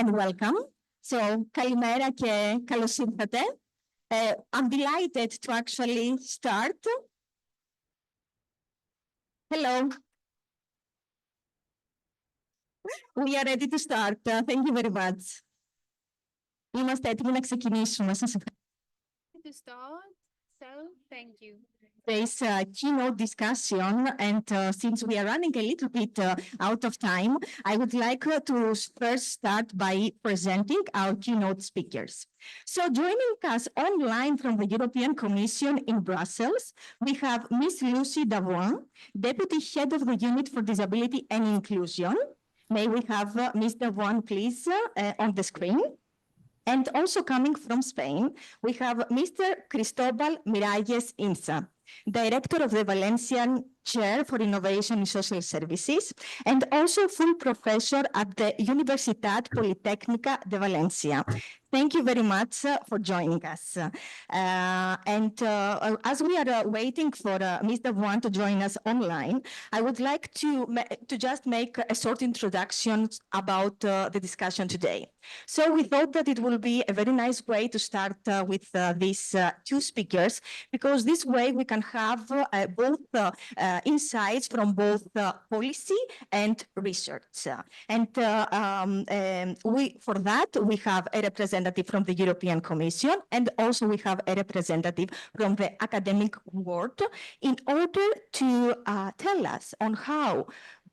and welcome. So, kalimera και καλώς ήρθατε. I'm delighted to actually start. Hello. We are ready to start. Thank you very much. Είμαστε έτοιμοι να ξεκινήσουμε. Σας ευχαριστώ. To start, so thank you. Today's keynote discussion, and since we are running a little bit out of time, I would like to first start by presenting our keynote speakers. So joining us online from the European Commission in Brussels, we have Ms. Lucie Davoine, Deputy Head of the Unit for Disability and Inclusion. May we have Ms. Davoine, please, on the screen? And also coming from Spain, we have Mr. Cristóbal Miralles Insa, Director of the Valencian Chair for Innovation in Social Services, and also full professor at the Universitat Politécnica de Valencia. Thank you very much for joining us. As we are waiting for Ms. Davoine to join us online, I would like to just make a short introduction about the discussion today. So we thought that it will be a very nice way to start with these two speakers, because this way we can have both insights from both policy and research. For that, we have a representative from the European Commission, and also we have a representative from the academic world in order to tell us on how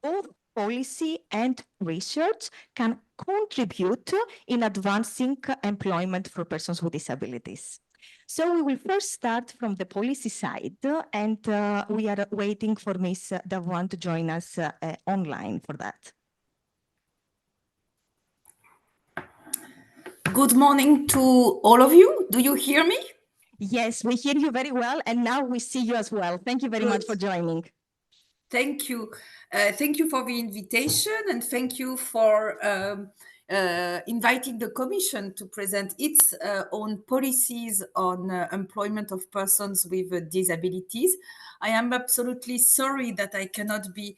both policy and research can contribute in advancing employment for persons with disabilities. So we will first start from the policy side, and we are waiting for Ms. Davoine to join us online for that. Good morning to all of you. Do you hear me? Yes, we hear you very well, and now we see you as well. Thank you very much for joining. Thank you. Thank you for the invitation, and thank you for inviting the Commission to present its own policies on employment of persons with disabilities. I am absolutely sorry that I cannot be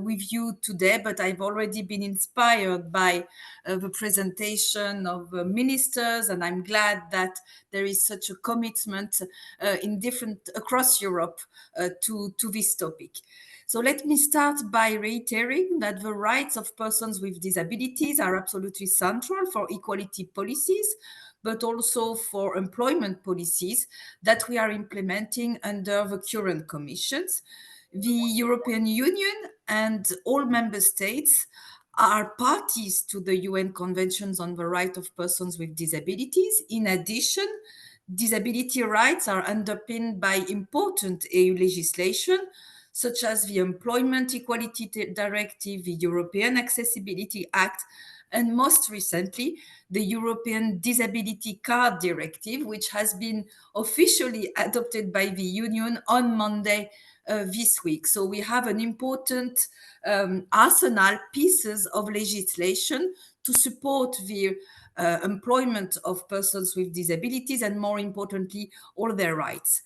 with you today, but I've already been inspired by the presentation of ministers, and I'm glad that there is such a commitment across Europe to this topic. So let me start by reiterating that the rights of persons with disabilities are absolutely central for equality policies, but also for employment policies that we are implementing under the current commissions. The European Union and all member states are parties to the UN Conventions on the Rights of Persons with Disabilities. In addition, disability rights are underpinned by important EU legislation, such as the Employment Equality Directive, the European Accessibility Act, and most recently, the European Disability Card Directive, which has been officially adopted by the Union on Monday this week. So we have an important arsenal pieces of legislation to support the employment of persons with disabilities and, more importantly, all their rights.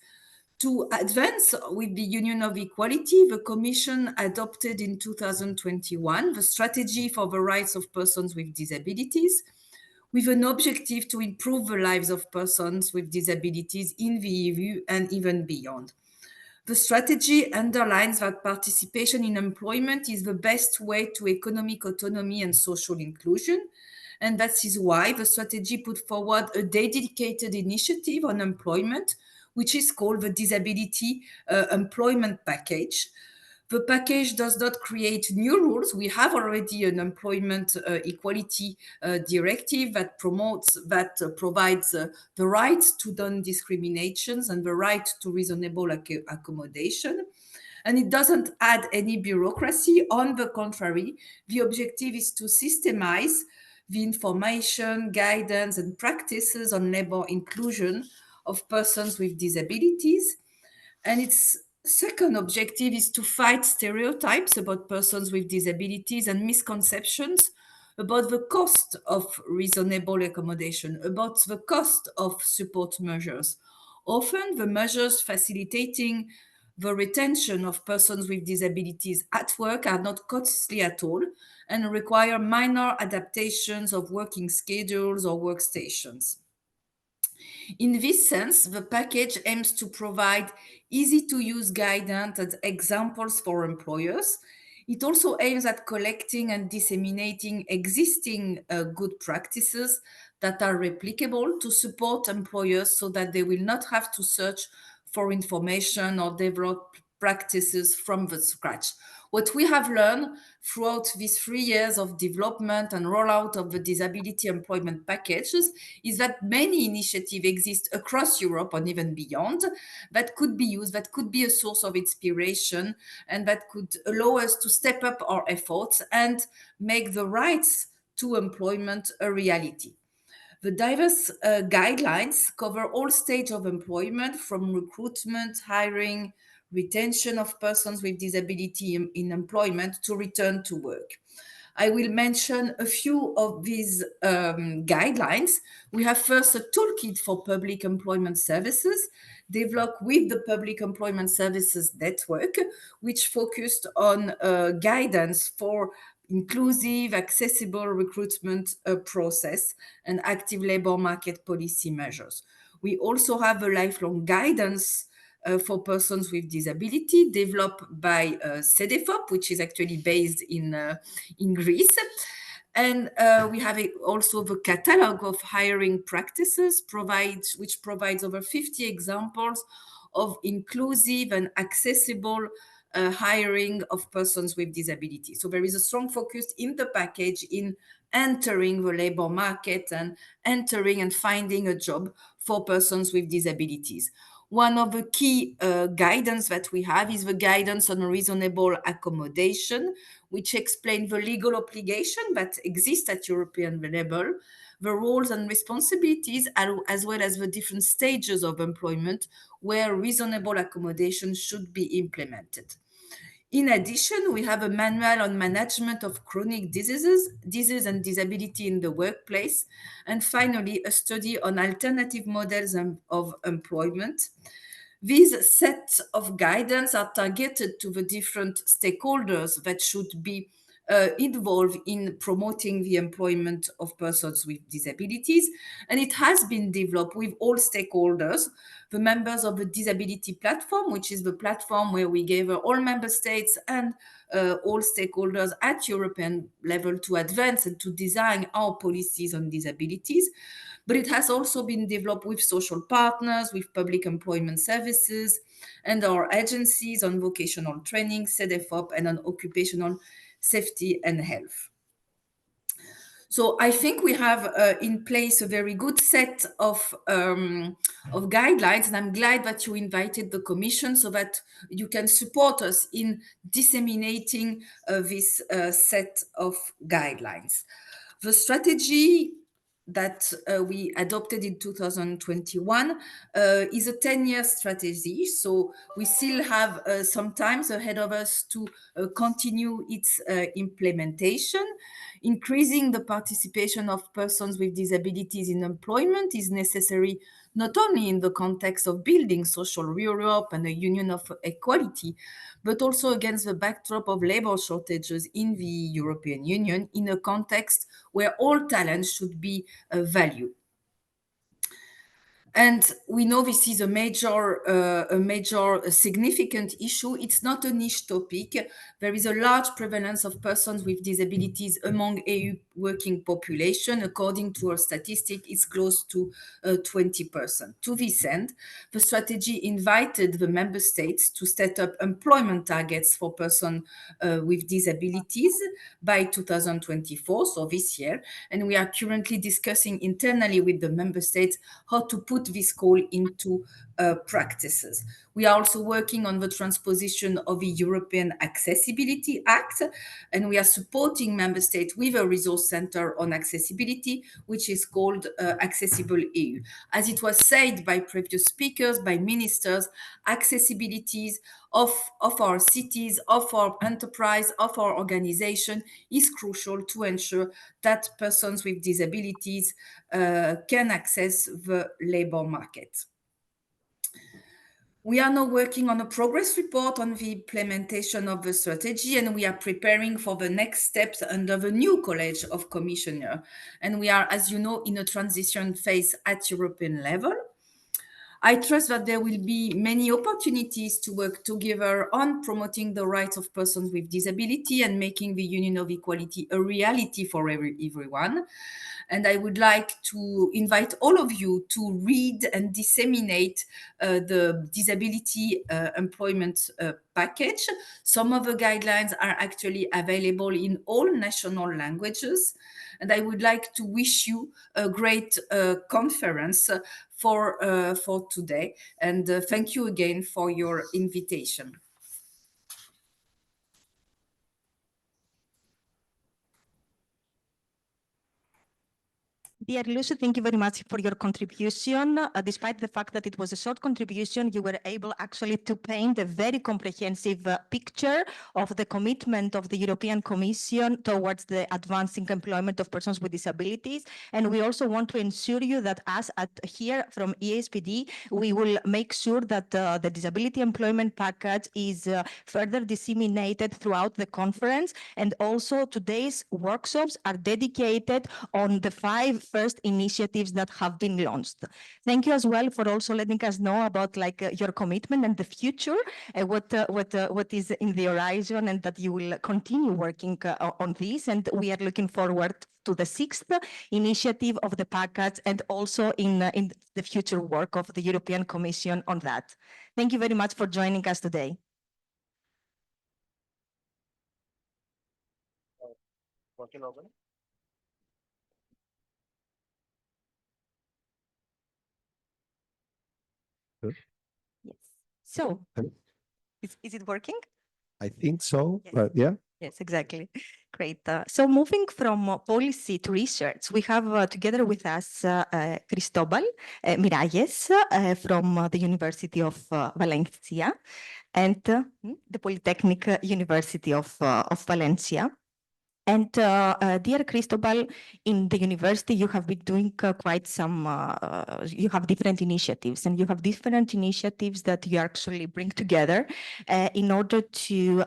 To advance with the Union of Equality, the Commission adopted in 2021 the Strategy for the Rights of Persons with Disabilities, with an objective to improve the lives of persons with disabilities in the EU and even beyond. The strategy underlines that participation in employment is the best way to economic autonomy and social inclusion, and that is why the strategy put forward a dedicated initiative on employment, which is called the Disability Employment Package. The package does not create new rules. We have already an employment equality directive that provides the right to non-discriminations and the right to reasonable accommodation. And it doesn't add any bureaucracy. On the contrary, the objective is to systemize the information, guidance, and practices on labor inclusion of persons with disabilities. And its second objective is to fight stereotypes about persons with disabilities and misconceptions about the cost of reasonable accommodation, about the cost of support measures. Often the measures facilitating The retention of persons with disabilities at work are not costly at all and require minor adaptations of working schedules or workstations. In this sense, the package aims to provide easy-to-use guidance and examples for employers. It also aims at collecting and disseminating existing good practices that are replicable to support employers so that they will not have to search for information or develop practices from the scratch. What we have learned throughout these 3 years of development and rollout of the disability employment packages is that many initiatives exist across Europe and even beyond that could be used, that could be a source of inspiration, and that could allow us to step up our efforts and make the rights to employment a reality. The diverse guidelines cover all stages of employment, from recruitment, hiring, retention of persons with disability in employment to return to work. I will mention a few of these guidelines. We have first a toolkit for public employment services developed with the Public Employment Services Network, which focused on guidance for inclusive, accessible recruitment process and active labor market policy measures. We also have a lifelong guidance for persons with disability developed by CEDEFOP, which is actually based in Greece. And we have also the catalog of hiring practices which provides over 50 examples of inclusive and accessible hiring of persons with disability. So there is a strong focus in the package in entering the labor market and entering and finding a job for persons with disabilities. One of the key guidance that we have is the guidance on reasonable accommodation, which explains the legal obligation that exists at European level, the roles and responsibilities, as well as the different stages of employment where reasonable accommodation should be implemented. In addition, we have a manual on management of chronic disease and disability in the workplace. And finally, a study on alternative models of employment. These sets of guidance are targeted to the different stakeholders that should be involved in promoting the employment of persons with disabilities. And it has been developed with all stakeholders, the members of the disability platform, which is the platform where we gather all member states and all stakeholders at European level to advance and to design our policies on disabilities. But it has also been developed with social partners, with public employment services, and our agencies on vocational training, CEDEFOP, and on occupational safety and health. So I think we have in place a very good set of guidelines, and I'm glad that you invited the Commission so that you can support us in disseminating this set of guidelines. The strategy that we adopted in 2021 is a 10-year strategy. So we still have some time ahead of us to continue its implementation. Increasing the participation of persons with disabilities in employment is necessary not only in the context of building social Europe and a union of equality, but also against the backdrop of labor shortages in the European Union in a context where all talents should be valued. And we know this is a major significant issue. It's not a niche topic. There is a large prevalence of persons with disabilities among EU working population. According to our statistic, it's close to 20%. To this end, the strategy invited the member states to set up employment targets for persons with disabilities by 2024, so this year. And we are currently discussing internally with the member states how to put this call into practices. We are also working on the transposition of the European Accessibility Act, and we are supporting member states with a resource center on accessibility, which is called Accessible EU. As it was said by previous speakers, by ministers, accessibilities of our cities, of our enterprise, of our organization is crucial to ensure that persons with disabilities can access the labor market. We are now working on a progress report on the implementation of the strategy, and we are preparing for the next steps under the new College of Commissioners. And we are, as you know, in a transition phase at European level. I trust that there will be many opportunities to work together on promoting the rights of persons with disability and making the Union of Equality a reality for everyone. And I would like to invite all of you to read and disseminate the disability employment package. Some of the guidelines are actually available in all national languages. And I would like to wish you a great conference for today. And thank you again for your invitation. Dear Lucie, thank you very much for your contribution. Despite the fact that it was a short contribution, you were able actually to paint a very comprehensive picture of the commitment of the European Commission towards the advancing employment of persons with disabilities. And we also want to ensure you that us here from EASPD, we will make sure that the disability employment package is further disseminated throughout the conference. And also today's workshops are dedicated on the 5 first initiatives that have been launched. Thank you as well for also letting us know about your commitment and the future, what is in the horizon, and that you will continue working on this. And we are looking forward to the 6th initiative of the package, and also in the future work of the European Commission on that. Thank you very much for joining us today. Yes. So, is it working? I think so, Yes. but yeah. Yes, exactly. Great. So moving from policy to research, we have together with us Cristóbal Miralles from the University of Valencia and the Polytechnic University of Valencia. And dear Cristóbal, in the university, you have been doing quite some, you have different initiatives, and you have different initiatives that you actually bring together in order to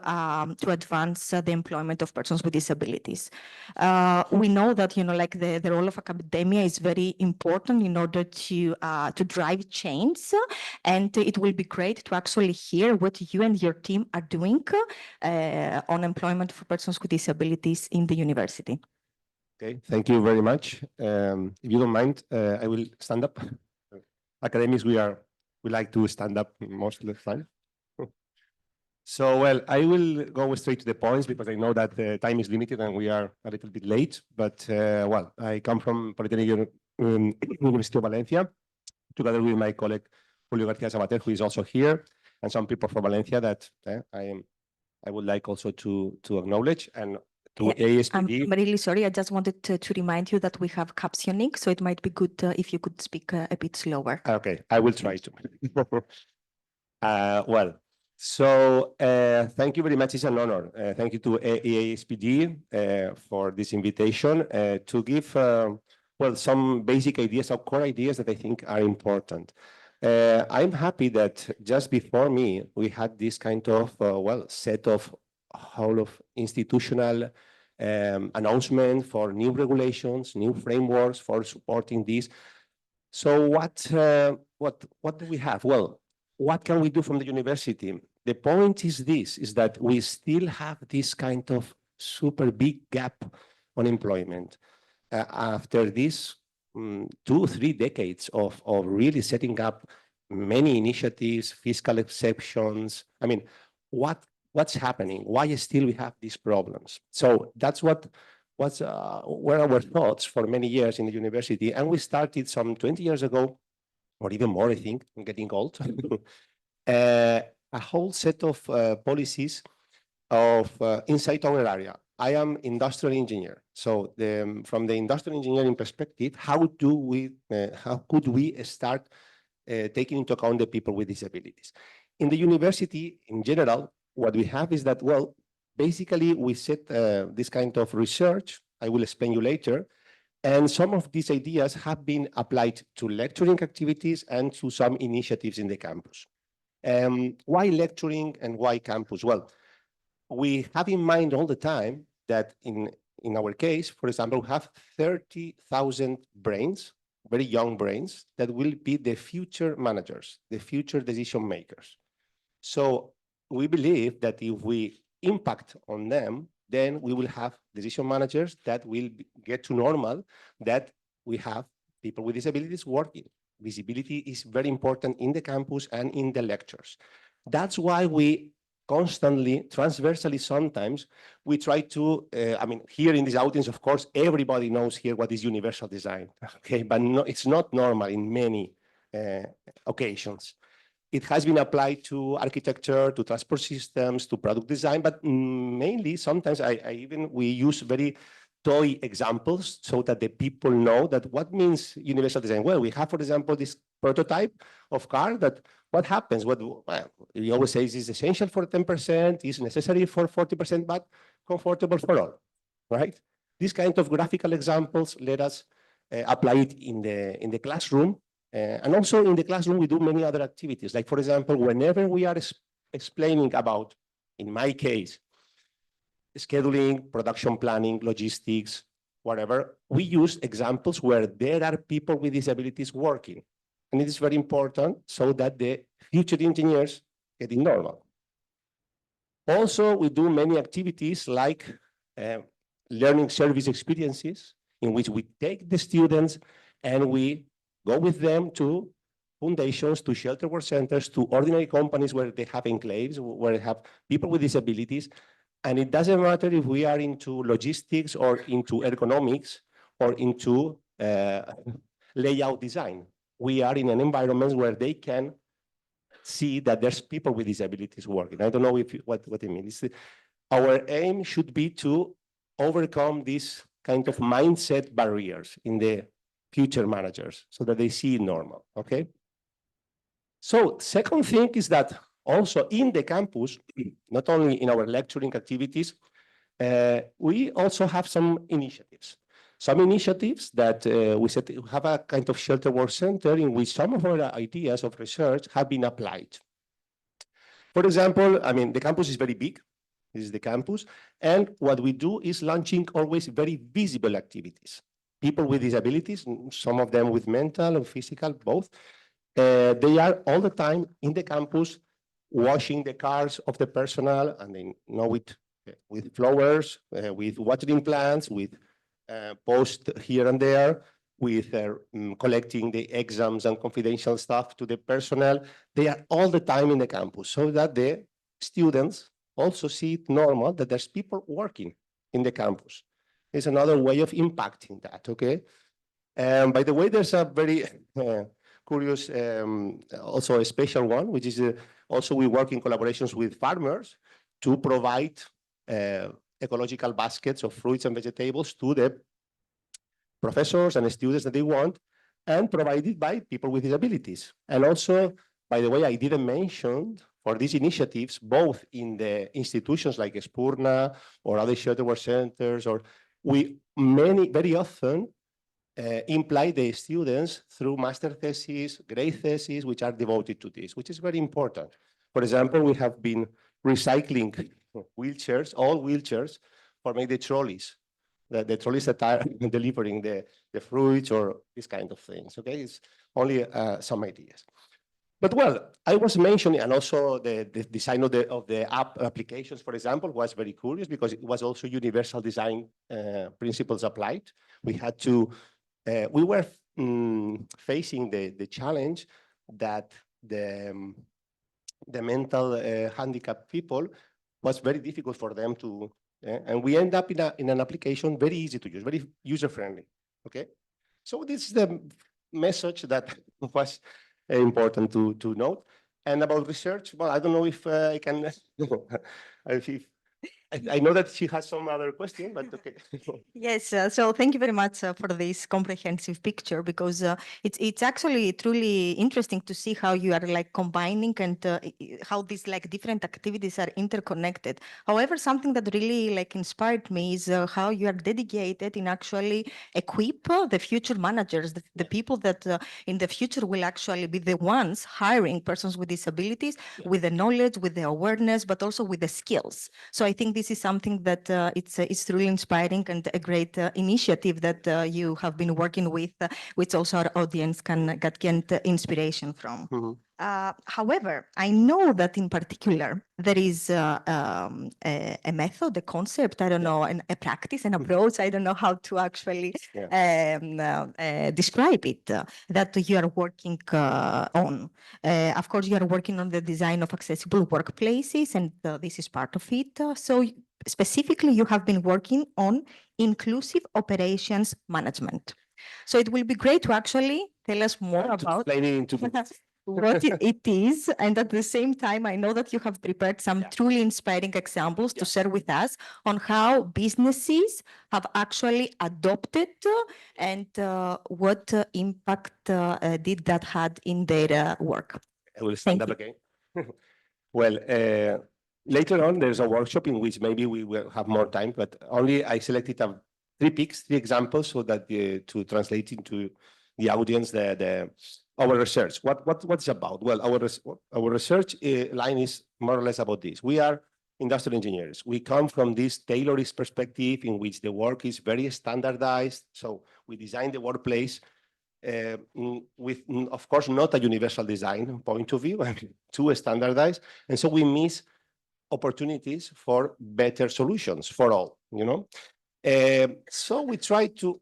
advance the employment of persons with disabilities. We know that, the role of academia is very important in order to drive change, and it will be great to actually hear what you and your team are doing on employment for persons with disabilities in the university. Okay, thank you very much. If you don't mind, I will stand up. Academics, we like to stand up most of the time. So, well, I will go straight to the points because I know that the time is limited and we are a little bit late. But, well, I come from Polytechnic University of Valencia, together with my colleague Julio García Sabater, who is also here, and some people from Valencia that I would like also to acknowledge. And to EASPD. I'm really sorry. I just wanted to remind you that we have captioning, so it might be good if you could speak a bit slower. Okay, I will try to. Well, so thank you very much. It's an honor. Thank you to EASPD for this invitation to give, well, some basic ideas, some core ideas that I think are important. I'm happy that just before me, we had this kind of, well, set of whole of institutional announcement for new regulations, new frameworks for supporting this. So what do we have? Well, what can we do from the university? The point is this, is that we still have this kind of super big gap on employment. After this 2-3 decades of really setting up many initiatives, fiscal exceptions, I mean, what's happening? Why still we have these problems? So that's were our thoughts for many years in the university. And we started some 20 years ago, or even more, I think, I'm getting old, a whole set of policies of inside our area. I am industrial engineer. So from the industrial engineering perspective, how could we start taking into account the people with disabilities? In the university, in general, what we have is that, well, basically we set this kind of research, I will explain you later, and some of these ideas have been applied to lecturing activities and to some initiatives in the campus. Why lecturing and why campus? Well, we have in mind all the time that in our case, for example, we have 30,000 brains, very young brains, that will be the future managers, the future decision makers. So we believe that if we impact on them, then we will have decision managers that will get to normal, that we have people with disabilities working. Visibility is very important in the campus and in the lectures. That's why we constantly, transversally sometimes, we try to, I mean, here in this audience, of course, everybody knows here what is universal design, okay? But no, it's not normal in many occasions. It has been applied to architecture, to transport systems, to product design, but mainly sometimes we use very toy examples so that the people know that what means universal design. Well, we have, for example, this prototype of car that what happens, well, we always say is essential for 10%, is necessary for 40%, but comfortable for all, right? These kind of graphical examples let us apply it in the classroom. And also in the classroom, we do many other activities. Like, for example, whenever we are explaining about, in my case, scheduling, production planning, logistics, whatever, we use examples where there are people with disabilities working. And it is very important so that the future engineers get in normal. Also, we do many activities like learning service experiences in which we take the students and we go with them to foundations, to shelter work centers, to ordinary companies where they have enclaves, where they have people with disabilities. And it doesn't matter if we are into logistics or into ergonomics or into layout design. We are in an environment where they can see that there's people with disabilities working. I don't know if what I mean. Our aim should be to overcome these kind of mindset barriers in the future managers so that they see it normal, okay? So second thing is that also in the campus, not only in our lecturing activities, we also have some initiatives. Some initiatives that we have a kind of shelter work center in which some of our ideas of research have been applied. For example, I mean, the campus is very big. This is the campus. And what we do is launching always very visible activities. People with disabilities, some of them with mental and physical, both, they are all the time in the campus washing the cars of the personnel, and they know with flowers, with watering plants, with posts here and there, with collecting the exams and confidential stuff to the personnel. They are all the time in the campus so that the students also see it normal that there's people working in the campus. It's another way of impacting that, okay? By the way, there's a very curious, also a special one, which is also we work in collaborations with farmers to provide ecological baskets of fruits and vegetables to the professors and students that they want, and provided by people with disabilities. And also, by the way, I didn't mention for these initiatives, both in the institutions like Espurna or other shelter work centers, or we very often imply the students through master theses, grade theses, which are devoted to this, which is very important. For example, we have been recycling wheelchairs, all wheelchairs, for make the trolleys, the trolleys that are delivering the fruits or these kind of things, okay? It's only some ideas. But well, I was mentioning, and also the design of the app applications, for example, was very curious because it was also universal design principles applied. We had to, we were facing the challenge that the mental handicapped people was very difficult for them to, and we end up in an application very easy to use, very user-friendly, okay? So this is the message that was important to note. And about research, well, I don't know if I can, if I know that she has some other question, but okay. Yes, so thank you very much for this comprehensive picture, because it's actually truly interesting to see how you are like combining and how these like different activities are interconnected. However, something that really like inspired me is how you are dedicated in actually equip the future managers, the people that in the future will actually be the ones hiring persons with disabilities, with the knowledge, with the awareness, but also with the skills. So I think this is something that it's really inspiring and a great initiative that you have been working with, which also our audience can get inspiration from. However, I know that in particular, there is a method, a concept, I don't know, a practice, an approach, I don't know how to actually describe it, that you are working on. Of course, you are working on the design of accessible workplaces, and this is part of it. So specifically, you have been working on inclusive operations management. So it will be great to actually tell us more about what it is. And at the same time, I know that you have prepared some truly inspiring examples to share with us on how businesses have actually adopted and what impact did that had in their work. I will stand up again. Well, later on, there's a workshop in which maybe we will have more time, but only I selected three examples, so that to translate into the audience our research. What's about? Well, our research line is more or less about this. We are industrial engineers. We come from this Taylorist perspective in which the work is very standardized. So we design the workplace with, of course, not a universal design point of view, too standardized. And so we miss opportunities for better solutions for all, So we try to,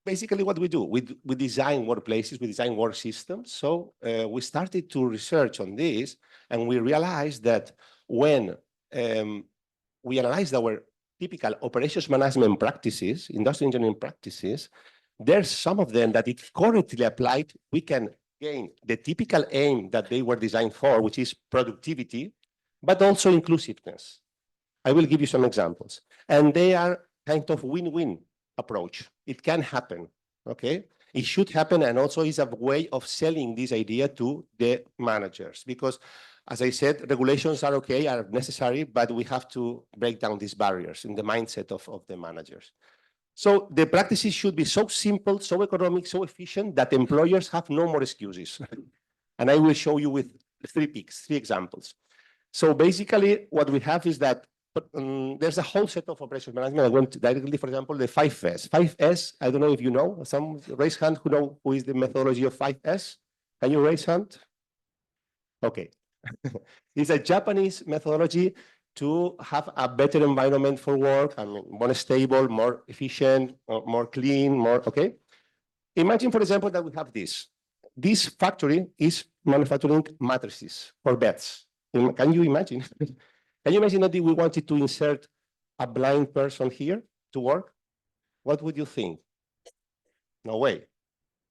basically what we do, we design workplaces, we design work systems. So we started to research on this, and we realized that when we analyzed our typical operations management practices, industrial engineering practices, there's some of them that if correctly applied, we can gain the typical aim that they were designed for, which is productivity, but also inclusiveness. I will give you some examples. And they are kind of win-win approach. It can happen, okay? It should happen, and also is a way of selling this idea to the managers, because as I said, regulations are okay, are necessary, but we have to break down these barriers in the mindset of the managers. So the practices should be so simple, so economic, so efficient that employers have no more excuses. And I will show you with three examples. So basically what we have is that there's a whole set of operations management. I went directly, for example, the 5S. 5S, I don't know if you know, some raise hand who know who is the methodology of 5S. Can you raise hand? Okay. It's a Japanese methodology to have a better environment for work, I mean, more stable, more efficient, more clean, okay? Imagine, for example, that we have this. This factory is manufacturing mattresses for beds. Can you imagine? Can you imagine that we wanted to insert a blind person here to work? What would you think? No way.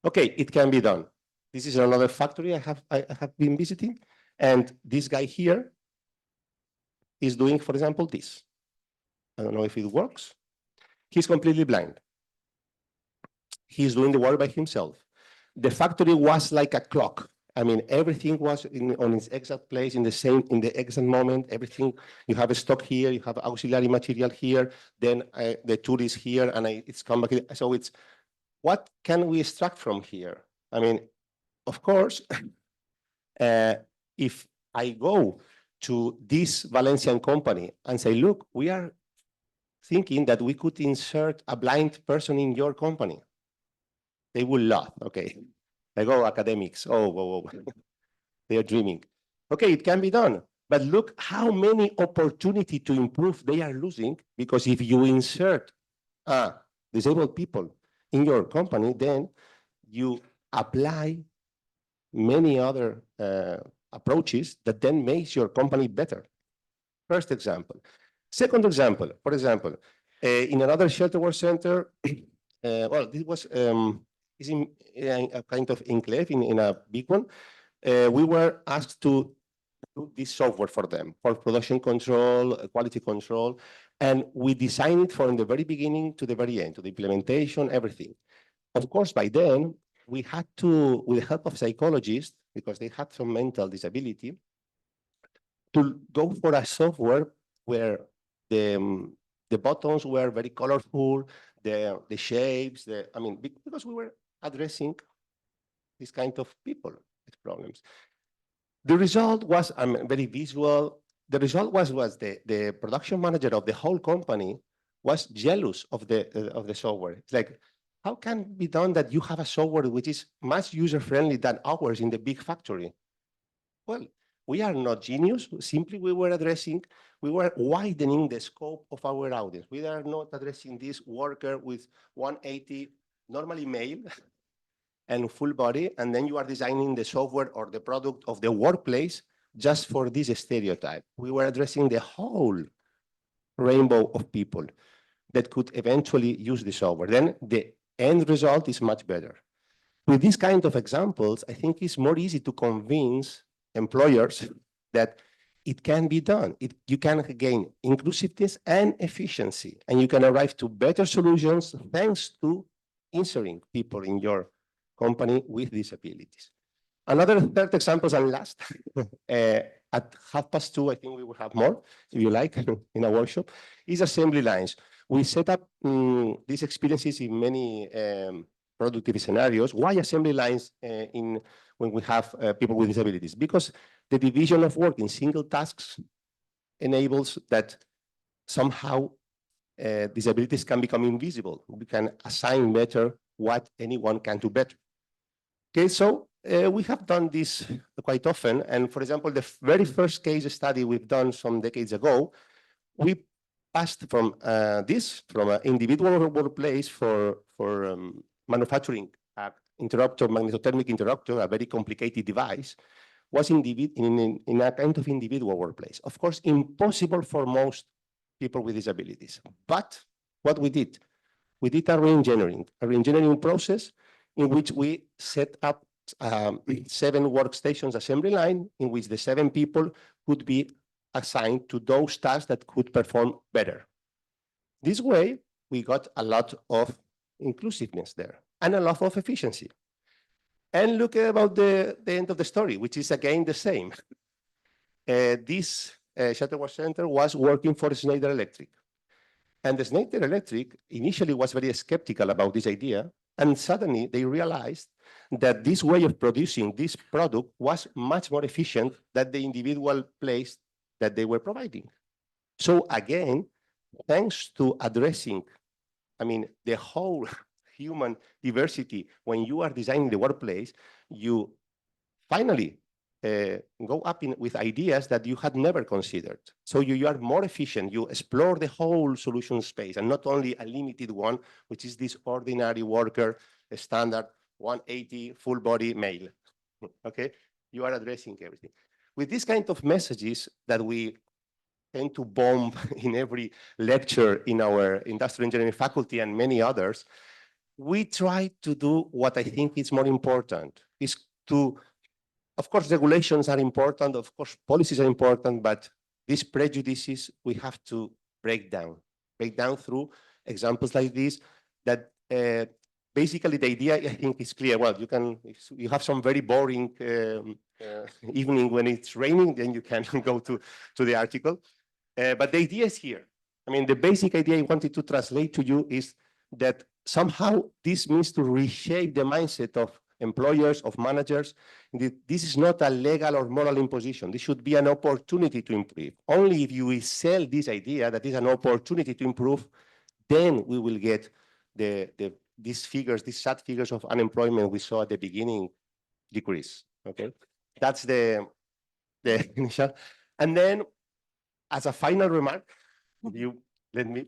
Okay, it can be done. This is another factory I have been visiting, and this guy here is doing, for example, this. I don't know if it works. He's completely blind. He's doing the work by himself. The factory was like a clock. I mean, everything was on its exact place, in the exact moment. Everything, you have a stock here, you have auxiliary material here, then the tool is here, and it's come back. So it's, what can we extract from here? I mean, of course, if I go to this Valencian company and say, look, we are thinking that we could insert a blind person in your company, they will laugh, okay? They go, academics, oh. They are dreaming. Okay, it can be done, but look how many opportunities to improve they are losing, because if you insert disabled people in your company, then you apply many other approaches that then makes your company better. First example. Second example, for example, in another shelter work center, well, this was is in a kind of enclave in a big one. We were asked to do this software for them, for production control, quality control. And we designed it from the very beginning to the very end, to the implementation, everything. Of course, by then, we had to, with the help of psychologists, because they had some mental disability, to go for a software where the buttons were very colorful, the shapes, I mean, because we were addressing this kind of people with problems. The result was very visual. The result was the production manager of the whole company was jealous of the software. It's like, how can it be done that you have a software which is much user-friendly than ours in the big factory? Well, we are not genius. Simply, we were widening the scope of our audience. We are not addressing this worker with 180, normally male, and full body, and then you are designing the software or the product of the workplace just for this stereotype. We were addressing the whole rainbow of people that could eventually use the software. Then the end result is much better. With these kind of examples, I think it's more easy to convince employers that it can be done. You can gain inclusiveness and efficiency, and you can arrive to better solutions thanks to inserting people in your company with disabilities. Another third example and last, at 2:30, I think we will have more, if you like, in a workshop, is assembly lines. We set up these experiences in many productive scenarios. Why assembly lines when we have people with disabilities? Because the division of work in single tasks enables that somehow disabilities can become invisible. We can assign better what anyone can do better. Okay, so we have done this quite often. And for example, the very first case study we've done some decades ago, we passed from from an individual workplace for manufacturing interrupter, magnetothermic interrupter, a very complicated device, was in a kind of individual workplace. Of course, impossible for most people with disabilities. But what we did a re-engineering process in which we set up 7 workstations assembly line in which the 7 people could be assigned to those tasks that could perform better. This way, we got a lot of inclusiveness there and a lot of efficiency. And look about the end of the story, which is again the same. This Shuttleworth Center was working for Schneider Electric. And the Schneider Electric initially was very skeptical about this idea. And suddenly they realized that this way of producing this product was much more efficient than the individual place that they were providing. So again, thanks to addressing, the whole human diversity, when you are designing the workplace, you finally go up with ideas that you had never considered. So you are more efficient. You explore the whole solution space and not only a limited one, which is this ordinary worker, a standard 180 full body male. Okay, you are addressing everything. With this kind of messages that we tend to bomb in every lecture in our industrial engineering faculty and many others, we try to do what I think is more important, is to, of course, regulations are important, of course, policies are important, but these prejudices we have to break down through examples like this that basically the idea, I think, is clear. Well, you have some very boring evening when it's raining, then you can go to the article. But the idea is here. The basic idea I wanted to translate to you is that somehow this means to reshape the mindset of employers, of managers. This is not a legal or moral imposition. This should be an opportunity to improve. Only if you will sell this idea that is an opportunity to improve, then we will get these figures, these sad figures of unemployment we saw at the beginning decrease. Okay, that's the initial. And then, as a final remark, you let me.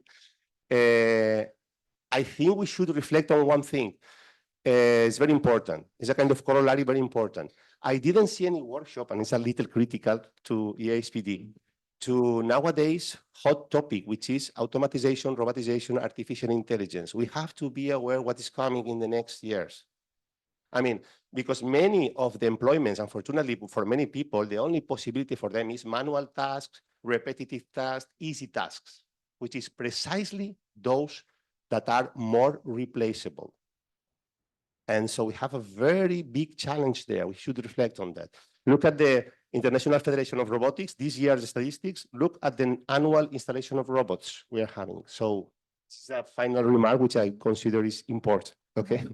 I think we should reflect on one thing. It's very important. It's a kind of corollary, very important. I didn't see any workshop, and it's a little critical to EASPD, to nowadays hot topic, which is automatization, robotization, artificial intelligence. We have to be aware what is coming in the next years. I mean, because many of the employments, unfortunately, for many people, the only possibility for them is manual tasks, repetitive tasks, easy tasks, which is precisely those that are more replaceable. And so we have a very big challenge there. We should reflect on that. Look at the International Federation of Robotics, this year's statistics. Look at the annual installation of robots we are having. So this is a final remark, which I consider is important. Okay.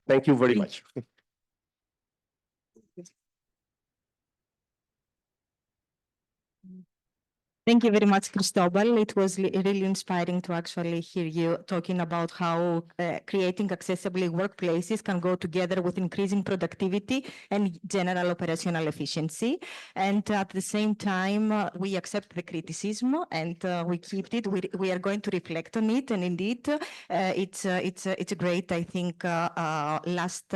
Thank you very much. Thank you very much, Cristóbal. It was really inspiring to actually hear you talking about how creating accessible workplaces can go together with increasing productivity and general operational efficiency. And at the same time, we accept the criticism and we keep it. We are going to reflect on it. And indeed, it's a great, I think, last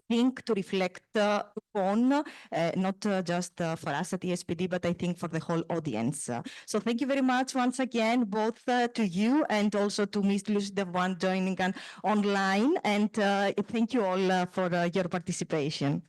thing to reflect on, not just for us at EASPD, but I think for the whole audience. So thank you very much once again, both to you and also to Ms. Lucie Davoine joining online. And thank you all for your participation.